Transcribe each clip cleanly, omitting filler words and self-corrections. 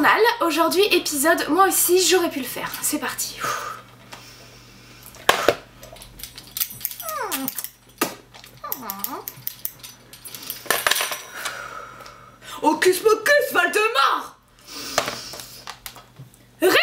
journal, aujourd'hui épisode moi aussi j'aurais pu le faire, c'est parti. Hocus pocus, Valdemar! Renato!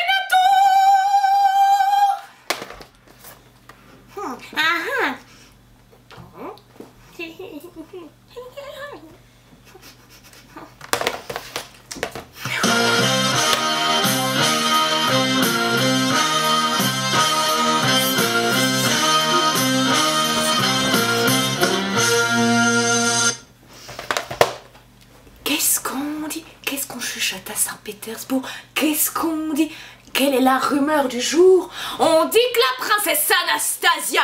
Qu'est-ce qu'on dit? Qu'est-ce qu'on chuchote à Saint-Pétersbourg? Qu'est-ce qu'on dit? Quelle est la rumeur du jour? On dit que la princesse Anastasia,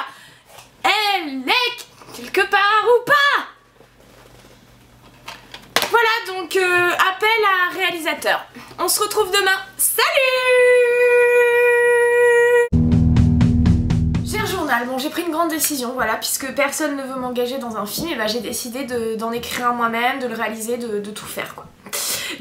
elle est quelque part ou pas? Voilà donc appel à réalisateur. On se retrouve demain. Salut! Cher journal, bon j'ai pris une grande décision, voilà, puisque personne ne veut m'engager dans un film, et bah j'ai décidé d'en écrire un moi-même, de le réaliser, de tout faire quoi.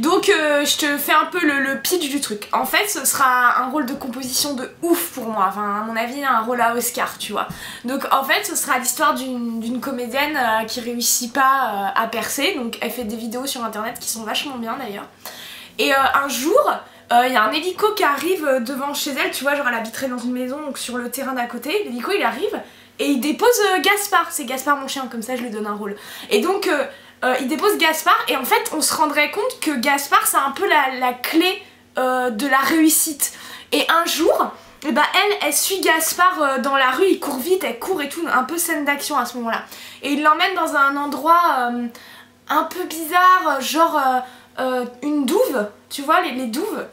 Donc je te fais un peu le pitch du truc. En fait ce sera un rôle de composition de ouf pour moi, enfin à mon avis un rôle à Oscar tu vois. Donc en fait ce sera l'histoire d'une comédienne qui réussit pas à percer, donc elle fait des vidéos sur internet qui sont vachement bien d'ailleurs. Et un jour il y a un hélico qui arrive devant chez elle, tu vois, genre elle habiterait dans une maison donc sur le terrain d'à côté, l'hélico il arrive et il dépose Gaspard, c'est Gaspard mon chien, comme ça je lui donne un rôle. Et donc il dépose Gaspard et en fait on se rendrait compte que Gaspard c'est un peu la clé de la réussite. Et un jour, et bah elle suit Gaspard dans la rue, il court vite, elle court et tout, un peu scène d'action à ce moment là. Et il l'emmène dans un endroit un peu bizarre, genre une douve, tu vois les douves.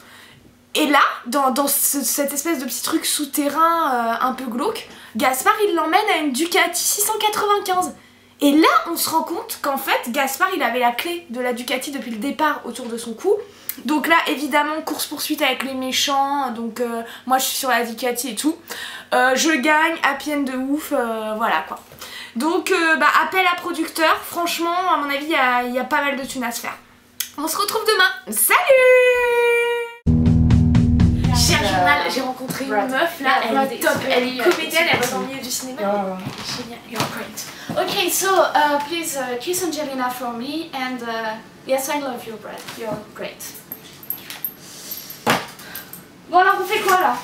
Et là, dans cette espèce de petit truc souterrain un peu glauque, Gaspard il l'emmène à une Ducati 695. Et là on se rend compte qu'en fait Gaspard il avait la clé de la Ducati depuis le départ autour de son cou. Donc là évidemment course poursuite avec les méchants, donc moi je suis sur la Ducati et tout. Je gagne, happy end de ouf, voilà quoi. Donc appel à producteur, franchement à mon avis il y a pas mal de thunes à se faire. On se retrouve demain, salut! Cher journal, j'ai rencontré une meuf là, elle est top, elle est comédienne, elle va dans le milieu du cinéma. Génial, you're great. Okay, so please kiss Angelina for me and yes, I love you, Brad. You're great. Bon alors on fait quoi là?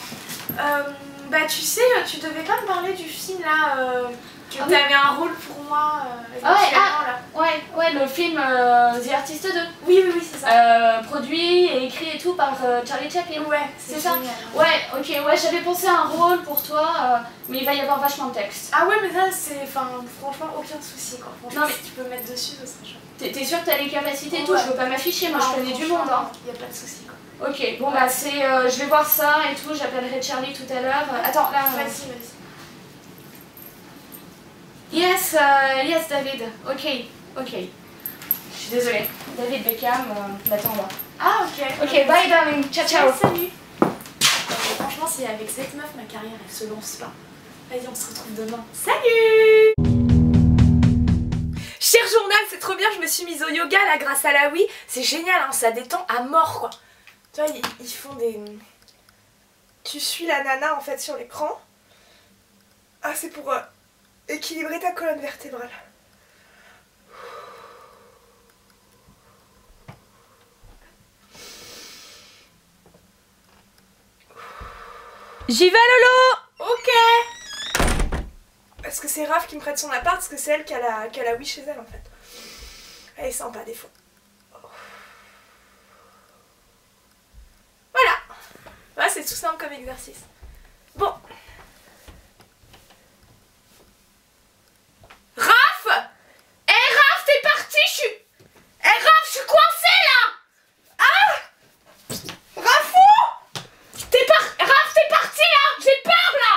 Bah tu sais, tu devais pas me parler du film là, que t'avais un rôle pour moi là. Ouais, le film The Artist 2. Oui, c'est ça. Produit et écrit et tout par Charlie Chaplin. Ouais, c'est ça. Ouais, ok, ouais, j'avais pensé à un rôle pour toi, mais il va y avoir vachement de texte. Ah ouais, mais ça c'est, franchement aucun souci quoi. Franchement, non mais si tu peux mettre dessus, ce serait chouette. T'es sûre que t'as les capacités et tout? Je veux pas m'afficher, moi je connais du monde. Hein. Y a pas de souci quoi. Ok, bon bah c'est, je vais voir ça et tout, j'appellerai Charlie tout à l'heure. Attends, là. Vas-y. Yes, David. Ok. Je suis désolée. David Beckham, m'attends là. Ah ok. Ok, bye darling. Ciao. Salut. Franchement, si avec cette meuf ma carrière elle se lance pas. Vas-y, on se retrouve demain. Salut! Cher journal, c'est trop bien, je me suis mise au yoga là grâce à la Wii. C'est génial, hein, ça détend à mort quoi. Tu vois, ils font des... Tu suis la nana en fait sur l'écran. Ah, c'est pour équilibrer ta colonne vertébrale. J'y vais Lolo! Ok. Parce que c'est Raph qui me prête son appart, parce que c'est elle qui a la Wii chez elle en fait. Elle est sympa des fois. Voilà. Voilà, c'est tout simple comme exercice. Bon. Raph! Raph, t'es parti, je suis... Raph, je suis coincée là! Ah! Raphou! Raph, t'es parti là! J'ai peur là!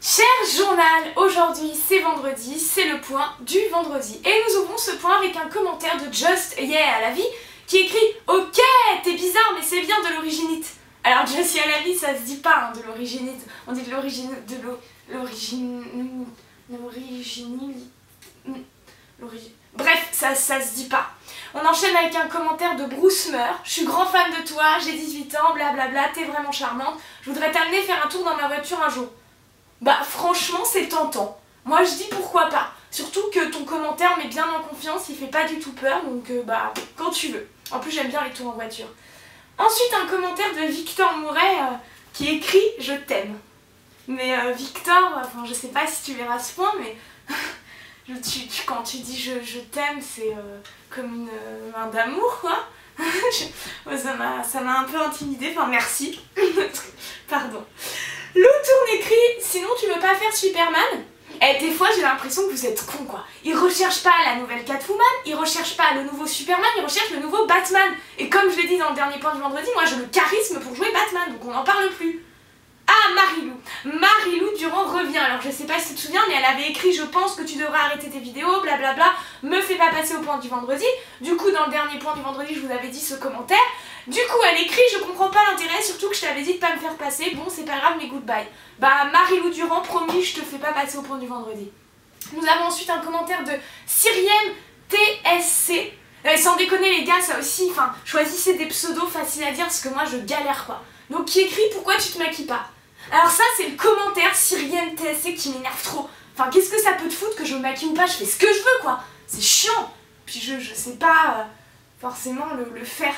Cher journal, aujourd'hui c'est vendredi, c'est le point du vendredi. Et nous ouvrons ce point avec un commentaire de Just Yeah à la vie qui écrit « Ok, t'es bizarre mais c'est bien de l'originite ». Alors Just Yeah à la vie ça se dit pas hein, de l'originite, on dit de l'originite, bref, ça se dit pas. On enchaîne avec un commentaire de Bruce Meur. Je suis grand fan de toi, j'ai 18 ans, blablabla, t'es vraiment charmante. Je voudrais t'amener faire un tour dans ma voiture un jour. Bah franchement c'est tentant. Moi je dis pourquoi pas. Surtout que ton commentaire met bien en confiance, il fait pas du tout peur, donc bah quand tu veux. En plus j'aime bien les tours en voiture. Ensuite un commentaire de Victor Mouret qui écrit « Je t'aime ». Mais Victor, enfin je sais pas si tu verras ce point, mais quand tu dis je t'aime, c'est comme une main d'amour quoi. Ça m'a un peu intimidée, enfin merci. Pardon. Lou Tourne écrit « Sinon tu veux pas faire Superman ?» Et des fois j'ai l'impression que vous êtes cons quoi. Ils recherchent pas la nouvelle Catwoman, ils recherchent pas le nouveau Superman, ils recherchent le nouveau Batman. Et comme je l'ai dit dans le dernier point du vendredi, moi j'ai le charisme pour jouer Batman, donc on n'en parle plus. Ah, Marilou Durand revient. Alors je sais pas si tu te souviens, mais elle avait écrit « Je pense que tu devrais arrêter tes vidéos, blablabla, me fais pas passer au point du vendredi ». Du coup dans le dernier point du vendredi je vous avais dit ce commentaire. Du coup elle écrit « Je comprends pas l'intérêt, surtout que je t'avais dit de pas me faire passer, bon c'est pas grave mais goodbye ». Bah Marilou Durand, promis je te fais pas passer au point du vendredi. Nous avons ensuite un commentaire de Cyrienne TSC. Sans déconner les gars, ça aussi, enfin choisissez des pseudos faciles à dire parce que moi je galère quoi. Donc qui écrit « Pourquoi tu te maquilles pas ?» Alors ça c'est le commentaire Cyrienne TSC qui m'énerve trop. Enfin qu'est-ce que ça peut te foutre que je me maquille ou pas, je fais ce que je veux quoi. C'est chiant. Puis je sais pas forcément le faire.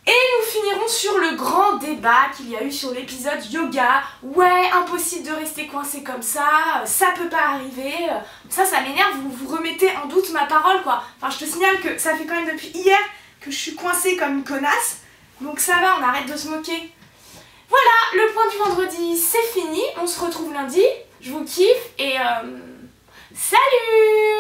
Et nous finirons sur le grand débat qu'il y a eu sur l'épisode yoga. Ouais, impossible de rester coincé comme ça peut pas arriver. Ça m'énerve, vous remettez en doute ma parole quoi. Enfin je te signale que ça fait quand même depuis hier que je suis coincée comme une connasse. Donc ça va, on arrête de se moquer. Voilà, le point du vendredi c'est fini, on se retrouve lundi, je vous kiffe et salut!